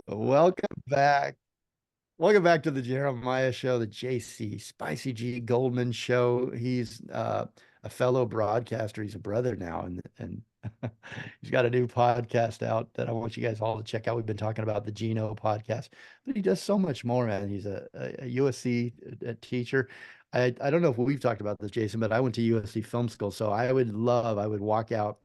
Welcome back. Welcome back to the Jeremiah Show, the JC Spicy G Goldman Show. He's a fellow broadcaster. He's a brother now, and he's got a new podcast out that I want you guys all to check out. We've been talking about the Juno podcast, but he does so much more, man. He's a USC teacher. I don't know if we've talked about this, Jason, but I went to USC Film School, so I would walk out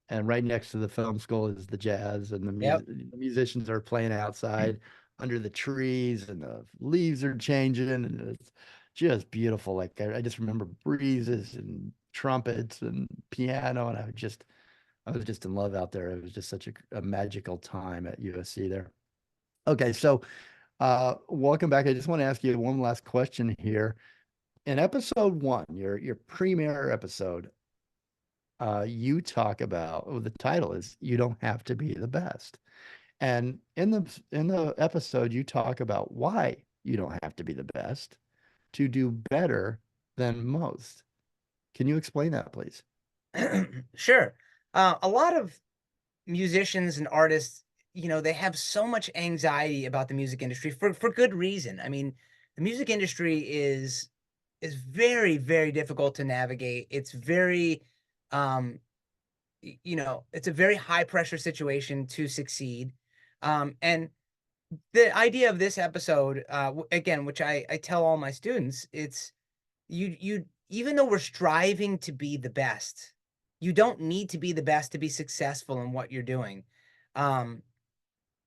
and right next to the film school is the jazz, and Yep. the musicians are playing outside under the trees, and the leaves are changing, and it's just beautiful. Like I just remember breezes and trumpets and piano, and I was just in love out there. It was just such a magical time at USC there. Okay, so welcome back. I just want to ask you one last question here. In episode one, your premiere episode, you talk about, well, the title is "You Don't Have to Be the Best." And in the episode, you talk about why you don't have to be the best to do better than most. Can you explain that, please? Sure. A lot of musicians and artists, they have so much anxiety about the music industry for good reason. I mean, the music industry is very, very difficult to navigate. It's very, um, it's a very high pressure situation to succeed. And the idea of this episode, again, which I tell all my students, it's you even though we're striving to be the best, you don't need to be the best to be successful in what you're doing. Um,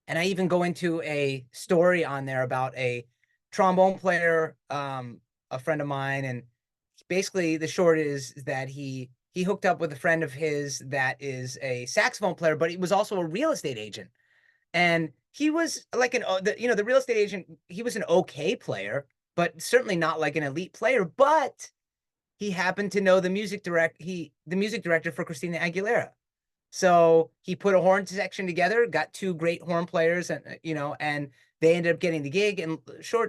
and I even go into a story on there about a trombone player, a friend of mine, and basically the short is that he hooked up with a friend of his that is a saxophone player, but he was also a real estate agent. And he was like the real estate agent, he was an okay player, but certainly not like an elite player. But he happened to know the music director for Christina Aguilera. So he put a horn section together, got two great horn players, and they ended up getting the gig. And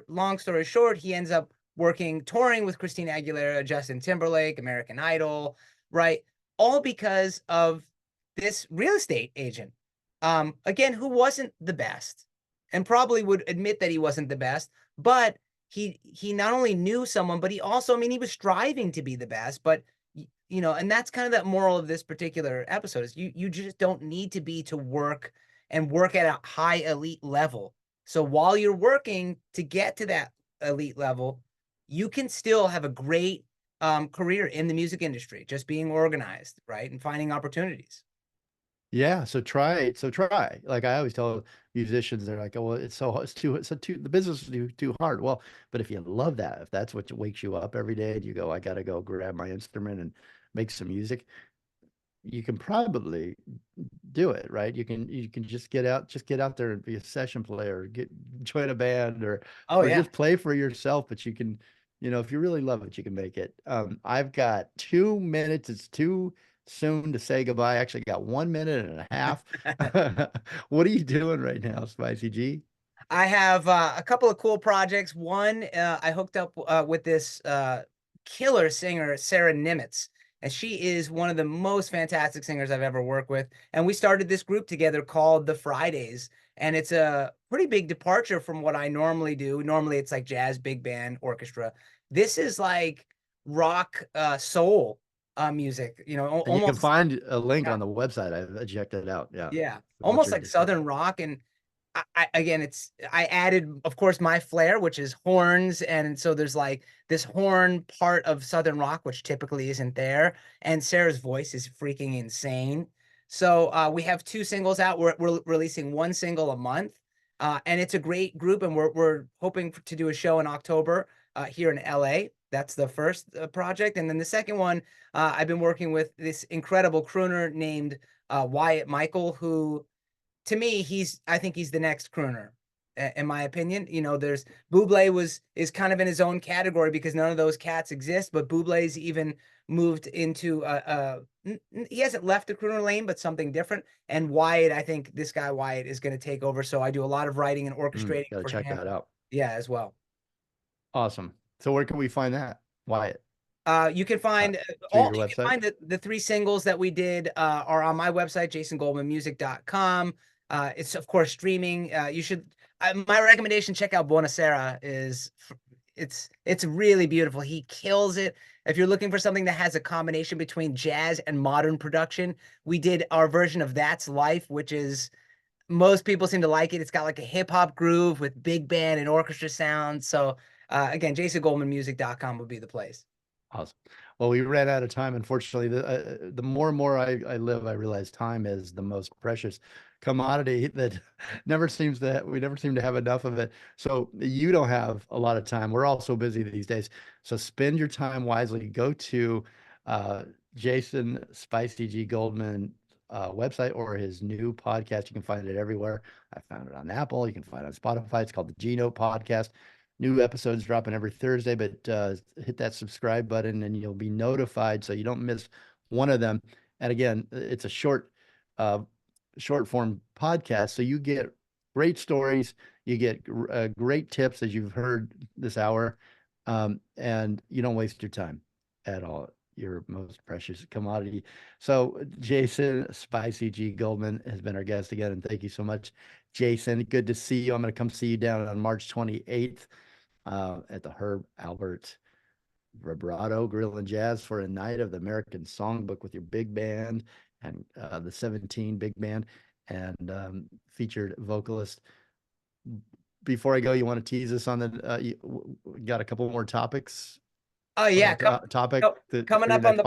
long story short, he ends up touring with Christina Aguilera, Justin Timberlake, American Idol, right? All because of this real estate agent. Again, who wasn't the best and probably would admit that he wasn't the best, but he not only knew someone, but he also, I mean, he was striving to be the best, but and that's kind of that moral of this particular episode is you just don't need to be to work and work at a high elite level. So while you're working to get to that elite level, you can still have a great career in the music industry, just being organized, right? And finding opportunities. Yeah, so try. So try. Like I always tell musicians, they're like, "Oh, well, the business is too hard." Well, but if you love that, if that's what wakes you up every day, and you go, "I gotta go grab my instrument and make some music," you can probably do it, right? You can just get out there and be a session player, join a band, Oh or yeah. just play for yourself. But you can, if you really love it, you can make it. I've got 2 minutes. It's too soon to say goodbye. I actually got 1 minute and a half. What are you doing right now, Spicy G? I have a couple of cool projects. One, I hooked up with this killer singer, Sarah Nimitz, and she is one of the most fantastic singers I've ever worked with. And we started this group together called The Fridays, and it's a pretty big departure from what I normally do. Normally, it's like jazz, big band, orchestra. This is like rock, soul music. And you can Almost. find a link on the website. I checked it out. Yeah, Yeah, what almost you're like Southern describing. rock. And again, I added, of course, my flair, which is horns, and so there's like this horn part of Southern rock, which typically isn't there. And Sarah's voice is freaking insane. So we have two singles out. We're releasing one single a month, and it's a great group. And we're hoping to do a show in October here in LA. That's the first project, and then the second one, I've been working with this incredible crooner named Wyatt Michael, who to me, I think he's the next crooner, in my opinion. There's Bublé is kind of in his own category because none of those cats exist, but Bublé's even moved into he hasn't left the crooner lane, but something different. And Wyatt, I think this guy Wyatt is going to take over. So I do a lot of writing and orchestrating Gotta for check him. that out. Yeah, as well. Awesome. So where can we find that? Wyatt, You can find through your website? the three singles that we did are on my website, jasongoldmanmusic.com. It's of course streaming. You should. My recommendation: check out Buonasera. It's really beautiful. He kills it. If you're looking for something that has a combination between jazz and modern production, we did our version of That's Life, which is most people seem to like it. It's got like a hip hop groove with big band and orchestra sound. So again, jasongoldmanmusic.com would be the place. Awesome. Well, we ran out of time. Unfortunately, the more and more I live, I realize time is the most precious commodity that we never seem to have enough of it. So you don't have a lot of time. We're all so busy these days. So spend your time wisely. Go to uh, Jason Spicy G Goldman website or his new podcast. You can find it everywhere. I found it on Apple. You can find it on Spotify. It's called the Juno podcast. New episodes dropping every Thursday, but hit that subscribe button and you'll be notified so you don't miss one of them. And again, it's a uh, short form podcast, so you get great stories, you get great tips as you've heard this hour, and you don't waste your time at all. Your most precious commodity. So, Jason Spicy G Goldman has been our guest again, and thank you so much, Jason. Good to see you. I'm going to come see you down on March 28th at the Herb Albert Vibrato Grill and Jazz for a night of the American Songbook with your big band and the 17 big band and featured vocalist. Before I go, you want to tease us on you got a couple more topics Oh or yeah, topic for coming your up on next the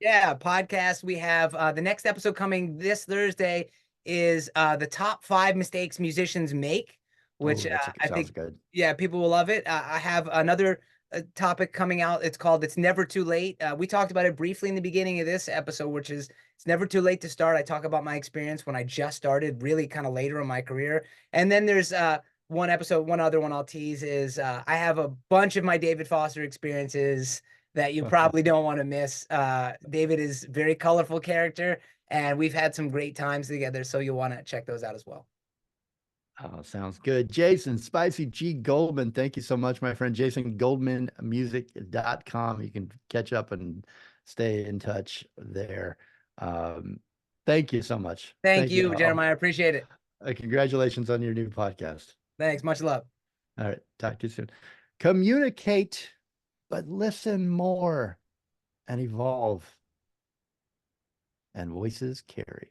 podcast? podcast. We have the next episode coming this Thursday is the top 5 mistakes musicians make, which Oh, I sounds think good. yeah, people will love it. I have another topic coming out. It's called "It's Never Too Late." We talked about it briefly in the beginning of this episode, which is it's never too late to start. I talk about my experience when I just started, really kind of later in my career, and then there's one other one I'll tease is I have a bunch of my David Foster experiences that you probably don't want to miss. David is a very colorful character, and we've had some great times together, so you'll want to check those out as well. Oh, sounds good. Jason, Spicy G Goldman, thank you so much, my friend. JasonGoldmanmusic.com. You can catch up and stay in touch there. Um, thank you so much. Thank Thank you. you, Jeremiah. I appreciate it. Congratulations on your new podcast. Thanks. Much love. All right. Talk to you soon. Communicate, but listen more and evolve. And voices carry.